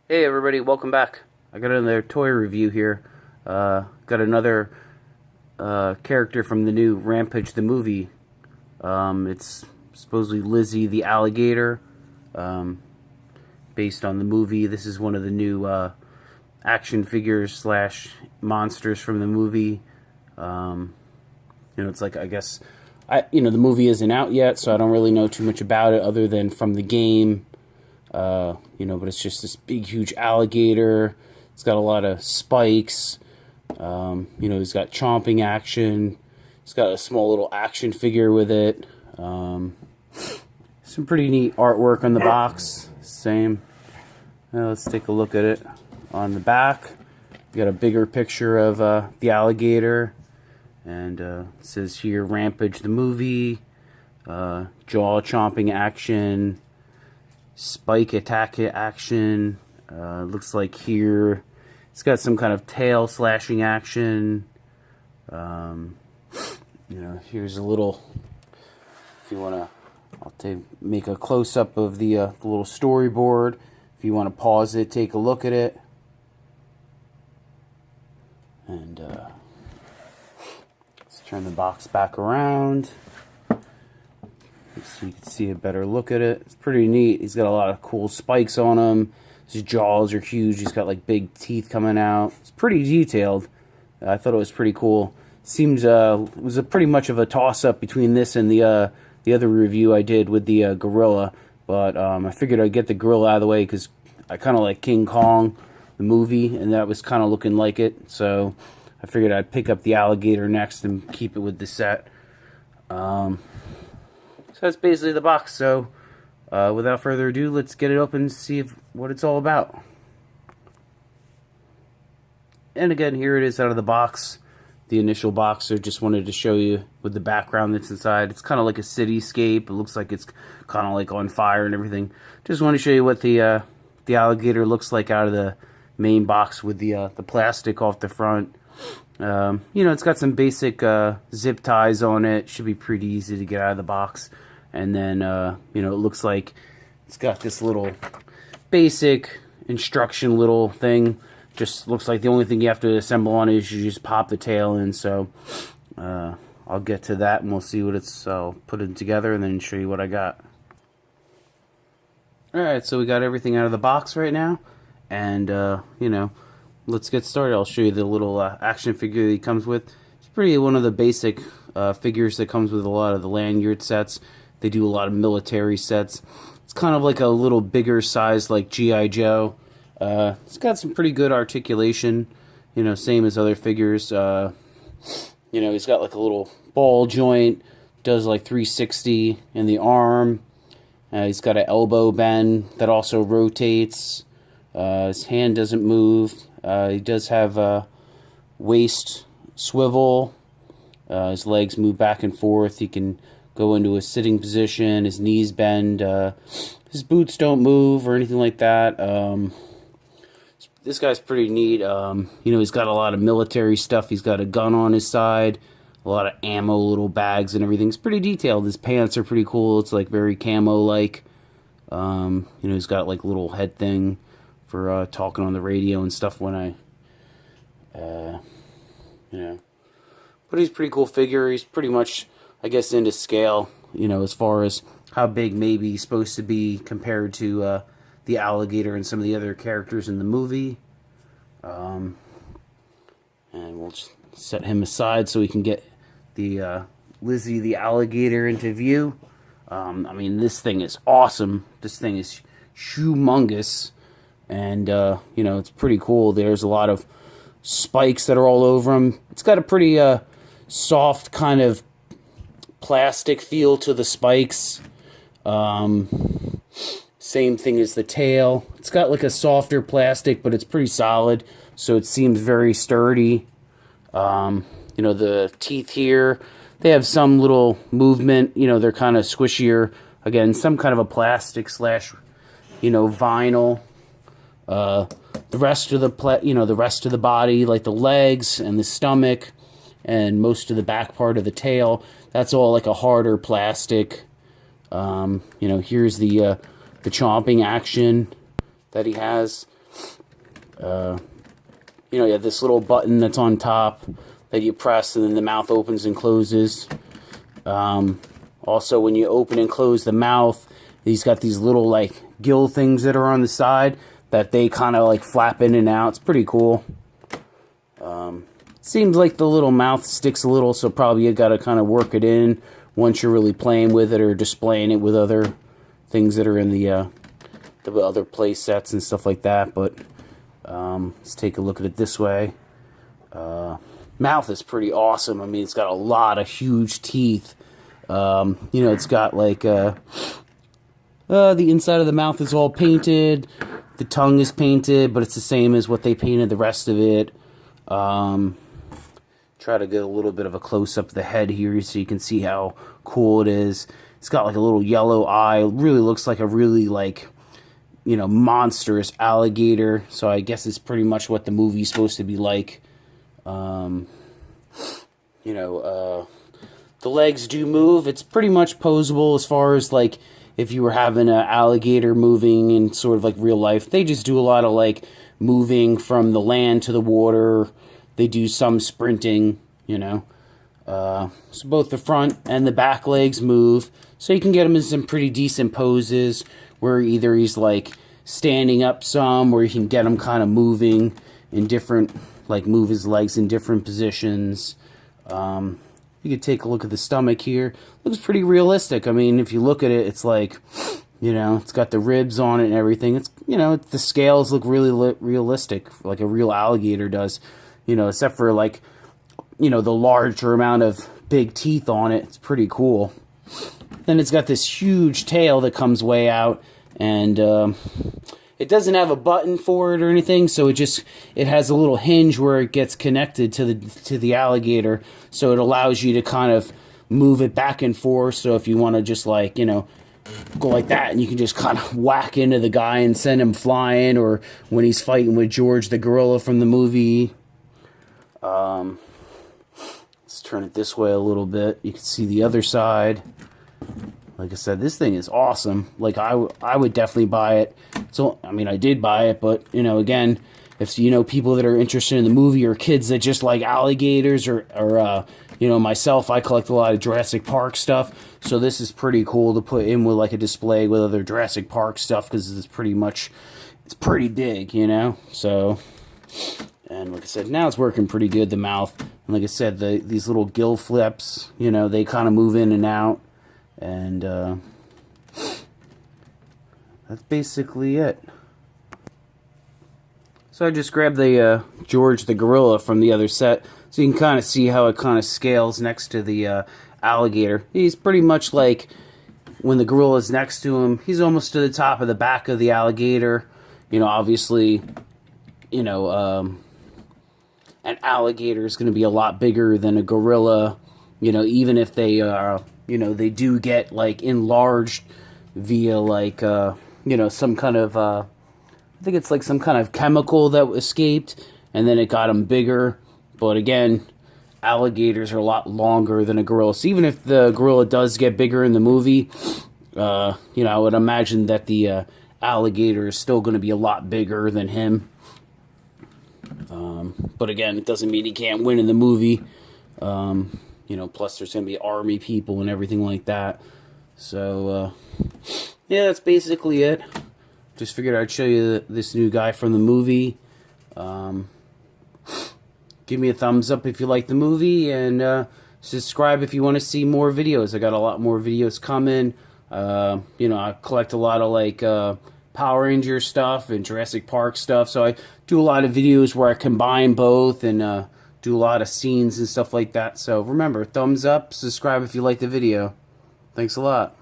Hey everybody, welcome back. I got another toy review here. Got another character from the new Rampage the movie. It's supposedly Lizzie the alligator, based on the movie. This is one of the new action figures slash monsters from the movie. It's like, I guess, the movie isn't out yet, so I don't really know too much about it other than from the game. But it's just this big, huge alligator. It's got a lot of spikes. He's got chomping action. He's got a small little action figure with it. Some pretty neat artwork on the box. Same. Now let's take a look at it on the back. You got a bigger picture of the alligator. And it says here, Rampage the movie. Jaw chomping action. Spike attack action. Looks like here it's got some kind of tail slashing action. Here's a little, if you want to, make a close-up of the little storyboard. If you want to pause it, take a look at it. And let's turn the box back around so you can see a better look at it. It's pretty neat. He's got a lot of cool spikes on him. His jaws are huge. He's got like big teeth coming out. It's pretty detailed. I thought it was pretty cool. Seems it was pretty much of a toss-up between this and the other review I did with the gorilla. But I figured I'd get the gorilla out of the way because I kind of like King Kong, the movie, and that was kind of looking like it. So I figured I'd pick up the alligator next and keep it with the set. So that's basically the box. So without further ado, let's get it open and see what it's all about. And again, here it is out of the box. The initial box. So just wanted to show you with the background that's inside. It's kind of like a cityscape. It looks like it's kind of like on fire and everything. Just want to show you what the alligator looks like out of the main box with the plastic off the front. It's got some basic zip ties on it. Should be pretty easy to get out of the box. And then, it looks like it's got this little basic instruction little thing. Just looks like the only thing you have to assemble on is you just pop the tail in. So I'll get to that and we'll see what it's put it together and then show you what I got. Alright, so we got everything out of the box right now. And, let's get started. I'll show you the little action figure that he comes with. It's pretty one of the basic figures that comes with a lot of the lanyard sets. They do a lot of military sets. It's kind of like a little bigger size like G.I. Joe. It's got some pretty good articulation, same as other figures. He's got like a little ball joint, does like 360 in the arm. He's got an elbow bend that also rotates. His hand doesn't move. He does have a waist swivel. His legs move back and forth. He can go into a sitting position. His knees bend. His boots don't move or anything like that. This guy's pretty neat. He's got a lot of military stuff. He's got a gun on his side, a lot of ammo, little bags and everything. It's pretty detailed. His pants are pretty cool. It's like very camo-like. He's got like a little head thing for talking on the radio and stuff when But he's a pretty cool figure. He's pretty much, I guess, into scale, as far as how big maybe he's supposed to be compared to the alligator and some of the other characters in the movie. And we'll just set him aside so we can get the Lizzie the alligator into view. This thing is awesome. This thing is humongous. And, it's pretty cool. There's a lot of spikes that are all over him. It's got a pretty soft kind of plastic feel to the spikes. Same thing as the tail. It's got like a softer plastic, but it's pretty solid, so it seems very sturdy. The teeth here, they have some little movement. They're kind of squishier. Again, some kind of a plastic slash, vinyl. The rest of the body, like the legs and the stomach, and most of the back part of the tail, that's all like a harder plastic. Here's the chomping action that he has. You know, you have this little button that's on top that you press, and then the mouth opens and closes. Also, when you open and close the mouth, he's got these little, like, gill things that are on the side that they kind of, like, flap in and out. It's pretty cool. Seems like the little mouth sticks a little, so probably you got to kind of work it in once you're really playing with it or displaying it with other things that are in the other play sets and stuff like that. But let's take a look at it this way. Mouth is pretty awesome. I mean, it's got a lot of huge teeth. You know, it's got like the inside of the mouth is all painted. The tongue is painted, but it's the same as what they painted the rest of it. Try to get a little bit of a close-up of the head here so you can see how cool it is. It's got like a little yellow eye. It really looks like a really, like, you know, monstrous alligator. So I guess it's pretty much what the movie's supposed to be like. You know, the legs do move. It's pretty much posable as far as, like, if you were having an alligator moving in sort of like real life. They just do a lot of, like, moving from the land to the water. They do some sprinting, you know. So both the front and the back legs move. So you can get him in some pretty decent poses where either he's, like, standing up some, or you can get him kind of moving in different, like, move his legs in different positions. You could take a look at the stomach here. Looks pretty realistic. I mean, if you look at it, it's like, you know, it's got the ribs on it and everything. It's, you know, the scales look really realistic, like a real alligator does. You know, except for, like, you know, the larger amount of big teeth on it. It's pretty cool. Then it's got this huge tail that comes way out, and it doesn't have a button for it or anything, so it has a little hinge where it gets connected to the alligator, so it allows you to kind of move it back and forth. So if you want to just, like, you know, go like that, and you can just kind of whack into the guy and send him flying, or when he's fighting with George the gorilla from the movie. Let's turn it this way a little bit. You can see the other side. Like I said, this thing is awesome. Like, I would definitely buy it. So, I mean, I did buy it, but, you know, again, if, you know, people that are interested in the movie, or kids that just like alligators, or you know, myself, I collect a lot of Jurassic Park stuff, so this is pretty cool to put in with, like, a display with other Jurassic Park stuff, because it's pretty big, you know. So, and like I said, now it's working pretty good, the mouth. And like I said, these little gill flips, you know, they kind of move in and out. And that's basically it. So I just grabbed the George the gorilla from the other set, so you can kind of see how it kind of scales next to the alligator. He's pretty much like, when the gorilla is next to him, he's almost to the top of the back of the alligator. You know, obviously, you know, an alligator is going to be a lot bigger than a gorilla. You know, even if they are, you know, they do get, like, enlarged via, like, you know, some kind of, I think it's like some kind of chemical that escaped, and then it got them bigger. But again, alligators are a lot longer than a gorilla. So even if the gorilla does get bigger in the movie, you know, I would imagine that the alligator is still going to be a lot bigger than him. But again, it doesn't mean he can't win in the movie. You know, plus there's going to be army people and everything like that. So, yeah, that's basically it. Just figured I'd show you this new guy from the movie. Give me a thumbs up if you like the movie, and subscribe if you want to see more videos. I got a lot more videos coming. You know, I collect a lot of, like, Power Ranger stuff and Jurassic Park stuff, so I do a lot of videos where I combine both, and do a lot of scenes and stuff like that. So remember, thumbs up, subscribe if you like the video. Thanks a lot.